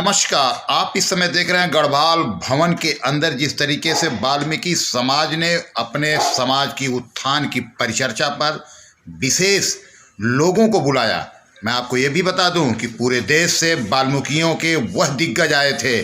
नमस्कार। आप इस समय देख रहे हैं गढ़वाल भवन के अंदर जिस तरीके से वाल्मीकि समाज ने अपने समाज की उत्थान की परिचर्चा पर विशेष लोगों को बुलाया। मैं आपको ये भी बता दूं कि पूरे देश से वाल्मीकियों के वह दिग्गज आए थे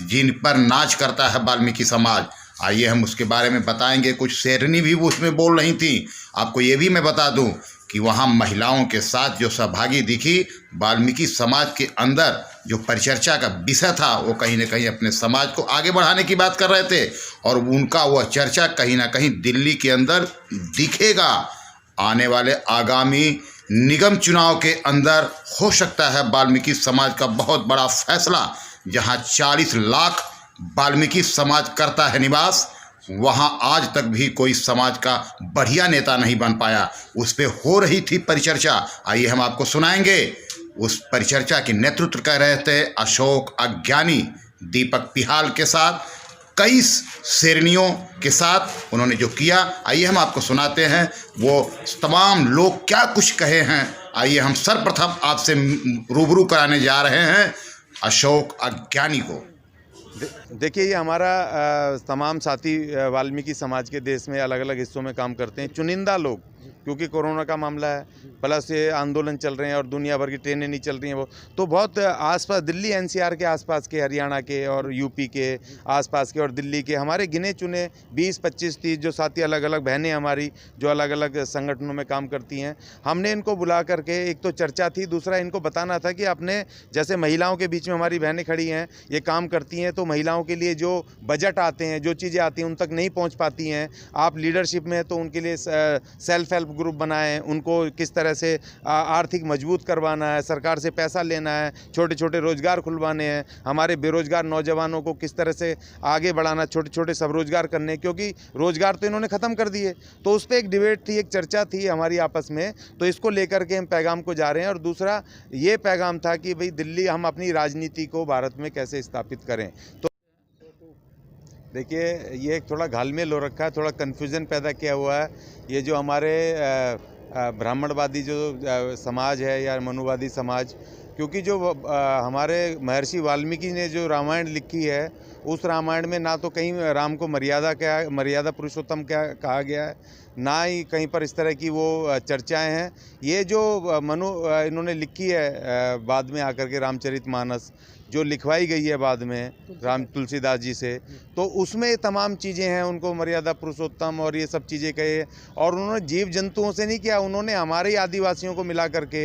जिन पर नाच करता है वाल्मीकि समाज। आइए हम उसके बारे में बताएंगे। कुछ शेरनी भी उसमें बोल रही थी। आपको ये भी मैं बता दूं कि वहाँ महिलाओं के साथ जो सहभागी दिखी, वाल्मीकि समाज के अंदर जो परिचर्चा का विषय था वो कहीं ना कहीं अपने समाज को आगे बढ़ाने की बात कर रहे थे और उनका वह चर्चा कहीं ना कहीं दिल्ली के अंदर दिखेगा। आने वाले आगामी निगम चुनाव के अंदर हो सकता है वाल्मीकि समाज का बहुत बड़ा फैसला। जहां 40 लाख वाल्मीकि समाज करता है निवास, वहां आज तक भी कोई समाज का बढ़िया नेता नहीं बन पाया। उस पर हो रही थी परिचर्चा। आइए हम आपको सुनाएंगे। उस परिचर्चा की नेतृत्व कर रहे थे अशोक अज्ञानी दीपक पिहाल के साथ, कई शेरनियों के साथ उन्होंने जो किया। आइए हम आपको सुनाते हैं वो तमाम लोग क्या कुछ कहे हैं। आइए हम सर्वप्रथम आपसे रूबरू कराने जा रहे हैं अशोक अज्ञानी को। देखिए, ये हमारा तमाम साथी वाल्मीकि समाज के देश में अलग अलग हिस्सों में काम करते हैं। चुनिंदा लोग, क्योंकि कोरोना का मामला है, प्लस ये आंदोलन चल रहे हैं और दुनिया भर की ट्रेनें नहीं चल रही हैं, वो तो बहुत आसपास दिल्ली एनसीआर के आसपास के, हरियाणा के और यूपी के आसपास के और दिल्ली के हमारे गिने चुने 20, 25, 30 जो साथी अलग अलग बहनें हमारी जो अलग अलग संगठनों में काम करती हैं, हमने इनको बुला करके एक तो चर्चा थी, दूसरा इनको बताना था कि अपने जैसे महिलाओं के बीच में हमारी बहनें खड़ी हैं, ये काम करती हैं, तो महिलाओं के लिए जो बजट आते हैं, जो चीज़ें आती हैं उन तक नहीं पहुँच पाती हैं। आप लीडरशिप में तो उनके लिए सेल्फ हेल्प ग्रुप बनाएं, उनको किस तरह से आर्थिक मजबूत करवाना है, सरकार से पैसा लेना है, छोटे छोटे रोजगार खुलवाने हैं, हमारे बेरोजगार नौजवानों को किस तरह से आगे बढ़ाना, छोटे छोटे सब रोजगार करने, क्योंकि रोजगार तो इन्होंने ख़त्म कर दिए। तो उस पर एक डिबेट थी, एक चर्चा थी हमारी आपस में, तो इसको लेकर के हम पैगाम को जा रहे हैं। और दूसरा ये पैगाम था कि भाई दिल्ली, हम अपनी राजनीति को भारत में कैसे स्थापित करें। तो देखिए, ये एक थोड़ा घालमेल हो रखा है, थोड़ा कन्फ्यूज़न पैदा किया हुआ है। ये जो हमारे ब्राह्मणवादी जो समाज है या मनुवादी समाज, क्योंकि जो हमारे महर्षि वाल्मीकि ने जो रामायण लिखी है, उस रामायण में ना तो कहीं राम को मर्यादा पुरुषोत्तम क्या कहा गया है, ना ही कहीं पर इस तरह की वो चर्चाएं हैं। ये जो इन्होंने लिखी है बाद में आकर के रामचरितमानस जो लिखवाई गई है बाद में तुलसीदास जी से, तो उसमें तमाम चीज़ें हैं, उनको मर्यादा पुरुषोत्तम और ये सब चीज़ें कहे। और उन्होंने जीव जंतुओं से नहीं किया, उन्होंने हमारे आदिवासियों को मिला करके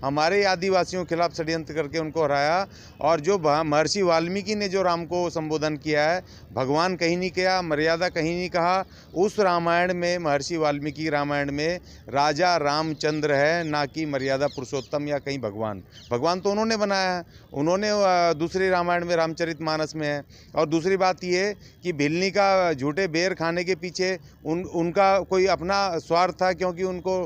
हमारे आदिवासियों के खिलाफ षड्यंत्र करके उनको हराया। और जो महर्षि वाल्मीकि ने जो राम को संबोधन किया है, भगवान कहीं नहीं किया, मर्यादा कहीं नहीं कहा। उस रामायण में, महर्षि वाल्मीकि रामायण में राजा रामचंद्र है, ना कि मर्यादा पुरुषोत्तम या कहीं भगवान। भगवान तो उन्होंने बनाया है, उन्होंने दूसरी रामायण में रामचरितमानस में है। और दूसरी बात ये कि भिलनी का झूठे बेर खाने के पीछे उनका कोई अपना स्वार्थ था, क्योंकि उनको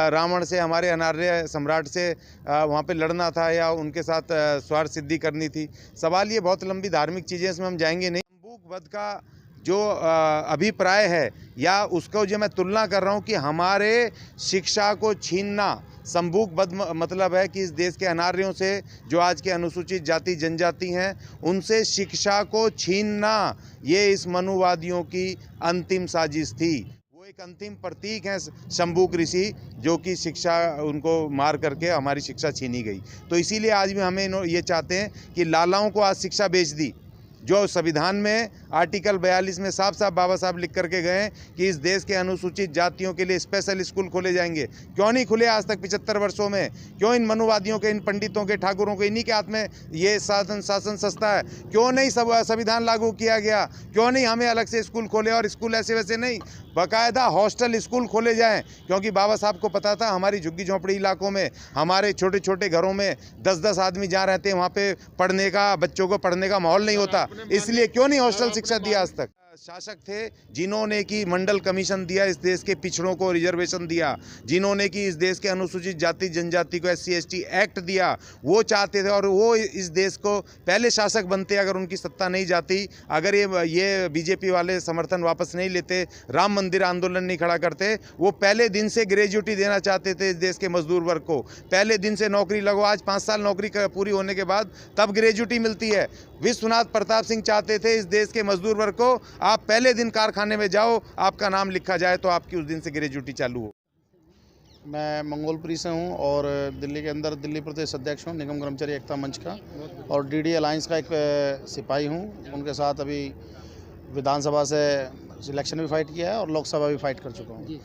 रावण से, हमारे अनार्य सम्राट से वहाँ पे लड़ना था या उनके साथ स्वार्थ सिद्धि करनी थी। सवाल ये बहुत लंबी धार्मिक चीज़ें, इसमें हम जाएंगे नहीं। संबूक वध का जो अभिप्राय है या उसको जो मैं तुलना कर रहा हूँ कि हमारे शिक्षा को छीनना, संबूक वध मतलब है कि इस देश के अनार्यों से, जो आज के अनुसूचित जाति जनजाति हैं, उनसे शिक्षा को छीनना, ये इस मनुवादियों की अंतिम साजिश थी। वो एक अंतिम प्रतीक है शंबूक ऋषि, जो कि शिक्षा, उनको मार करके हमारी शिक्षा छीनी गई। तो इसीलिए आज भी हमें ये चाहते हैं कि लालाओं को आज शिक्षा बेच दी। जो संविधान में आर्टिकल 42 में साफ साफ बाबा साहब लिख करके गए कि इस देश के अनुसूचित जातियों के लिए स्पेशल स्कूल खोले जाएंगे। क्यों नहीं खुले आज तक 75 वर्षों में? क्यों इन मनुवादियों के, इन पंडितों के, ठाकुरों के, इन्हीं के हाथ में ये शासन संस्था है? क्यों नहीं संविधान लागू किया गया? क्यों नहीं हमें अलग से स्कूल खोले? और स्कूल ऐसे वैसे नहीं, बाकायदा हॉस्टल स्कूल खोले जाएँ, क्योंकि बाबा साहब को पता था हमारी झुग्गी झोंपड़ी इलाकों में, हमारे छोटे छोटे घरों में 10-10 आदमी जहाँ रहते हैं, वहाँ पे पढ़ने का, बच्चों को पढ़ने का माहौल नहीं होता। इसलिए क्यों नहीं हॉस्टल शिक्षा दिया आज तक? शासक थे जिन्होंने की मंडल कमीशन दिया, इस देश के पिछड़ों को रिजर्वेशन दिया, जिन्होंने की इस देश के अनुसूचित जाति जनजाति को SC ST एक्ट दिया, वो चाहते थे। और वो इस देश को पहले शासक बनते अगर उनकी सत्ता नहीं जाती, अगर ये बीजेपी वाले समर्थन वापस नहीं लेते, राम मंदिर आंदोलन नहीं खड़ा करते, वो पहले दिन से ग्रेजुएटी देना चाहते थे इस देश के मजदूर वर्ग को। पहले दिन से नौकरी लगो, आज 5 साल नौकरी पूरी होने के बाद तब ग्रेजुएटी मिलती है। विश्वनाथ प्रताप सिंह चाहते थे इस देश के मजदूर वर्ग को, आप पहले दिन कारखाने में जाओ, आपका नाम लिखा जाए तो आपकी उस दिन से ग्रेजुएटी चालू हो। मैं मंगोलपुरी से हूं और दिल्ली के अंदर दिल्ली प्रदेश अध्यक्ष हूं निगम कर्मचारी एकता मंच का, और DD अलायंस का एक सिपाही हूं। उनके साथ अभी विधानसभा से इलेक्शन भी फाइट किया है और लोकसभा भी फाइट कर चुका हूं।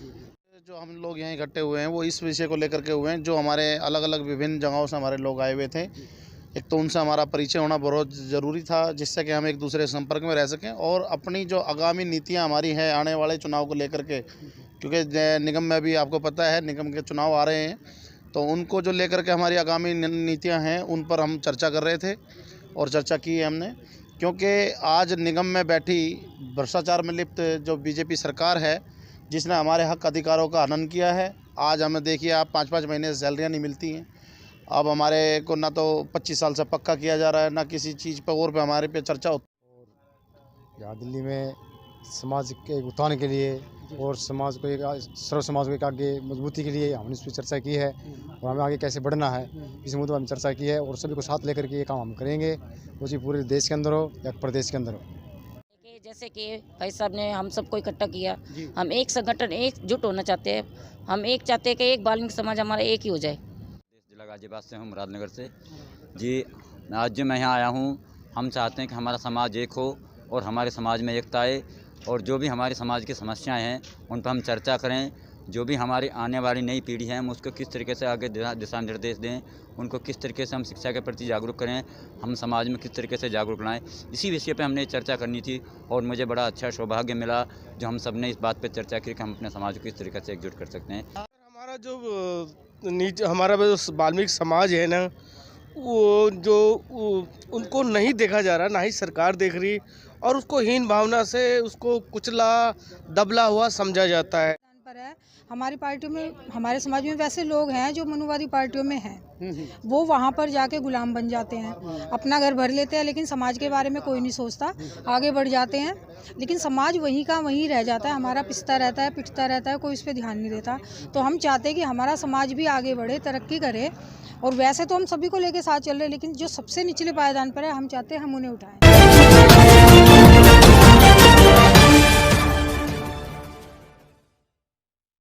जो हम लोग यहाँ इकट्ठे हुए हैं वो इस विषय को लेकर के हुए हैं, जो हमारे अलग अलग विभिन्न जगहों से हमारे लोग आए हुए थे। एक तो उनसे हमारा परिचय होना बहुत ज़रूरी था, जिससे कि हम एक दूसरे के संपर्क में रह सकें, और अपनी जो आगामी नीतियां हमारी हैं आने वाले चुनाव को लेकर के, क्योंकि निगम में भी आपको पता है निगम के चुनाव आ रहे हैं, तो उनको जो लेकर के हमारी आगामी नीतियां हैं उन पर हम चर्चा कर रहे थे और चर्चा की है हमने। क्योंकि आज निगम में बैठी भ्रष्टाचार में लिप्त जो BJP सरकार है, जिसने हमारे हक अधिकारों का हनन किया है। आज हमें देखिए, आप 5-5 महीने से सैलरियाँ नहीं मिलती हैं। अब हमारे को ना तो 25 साल से पक्का किया जा रहा है, ना किसी चीज़ पर और पे हमारे पे चर्चा होती है। और यहाँ दिल्ली में समाज के उत्थान के लिए और समाज को एक सर्व समाज को एक आगे मजबूती के लिए हमने इस पर चर्चा की है, और हमें आगे कैसे बढ़ना है इस मुद्दे पर हमने चर्चा की है, और सभी को साथ लेकर के ये काम हम करेंगे, वो जी पूरे देश के अंदर हो या प्रदेश के अंदर हो। जैसे कि भाई साहब ने हम सबको इकट्ठा किया, हम एक संगठन एकजुट होना चाहते हैं। हम एक चाहते हैं कि एक वाल्मीकि समाज हमारा एक ही हो जाए। जिला गाजीबाद से हूँ, मुरादनगर से जी। आज जो मैं यहाँ आया हूँ, हम चाहते हैं कि हमारा समाज एक हो और हमारे समाज में एकता आए, और जो भी हमारे समाज की समस्याएं हैं उन पर हम चर्चा करें। जो भी हमारी आने वाली नई पीढ़ी है हम उसको किस तरीके से आगे दिशा निर्देश दें, उनको किस तरीके से हम शिक्षा के प्रति जागरूक करें, हम समाज में किस तरीके से जागरूक लाएं, इसी विषय पे हमने चर्चा करनी थी। और मुझे बड़ा अच्छा सौभाग्य मिला जो हम सब ने इस बात पे चर्चा की कि हम अपने समाज को किस तरीके से एकजुट कर सकते हैं। हमारा जो हमारा वाल्मीकि समाज है ना, वो जो उनको नहीं देखा जा रहा, ना ही सरकार देख रही, और उसको हीन भावना से उसको कुचला दबला हुआ समझा जाता है। हमारी पार्टियों में, हमारे समाज में वैसे लोग हैं जो मनुवादी पार्टियों में हैं, वो वहाँ पर जाके गुलाम बन जाते हैं, अपना घर भर लेते हैं, लेकिन समाज के बारे में कोई नहीं सोचता, आगे बढ़ जाते हैं, लेकिन समाज वहीं का वहीं रह जाता है, हमारा पिसता रहता है, पिटता रहता है, कोई इस पर ध्यान नहीं देता। तो हम चाहते हैं कि हमारा समाज भी आगे बढ़े, तरक्की करे, और वैसे तो हम सभी को लेके साथ चल रहे हैं, लेकिन जो सबसे निचले पायदान पर है हम चाहते हैं हम उन्हें उठाएं।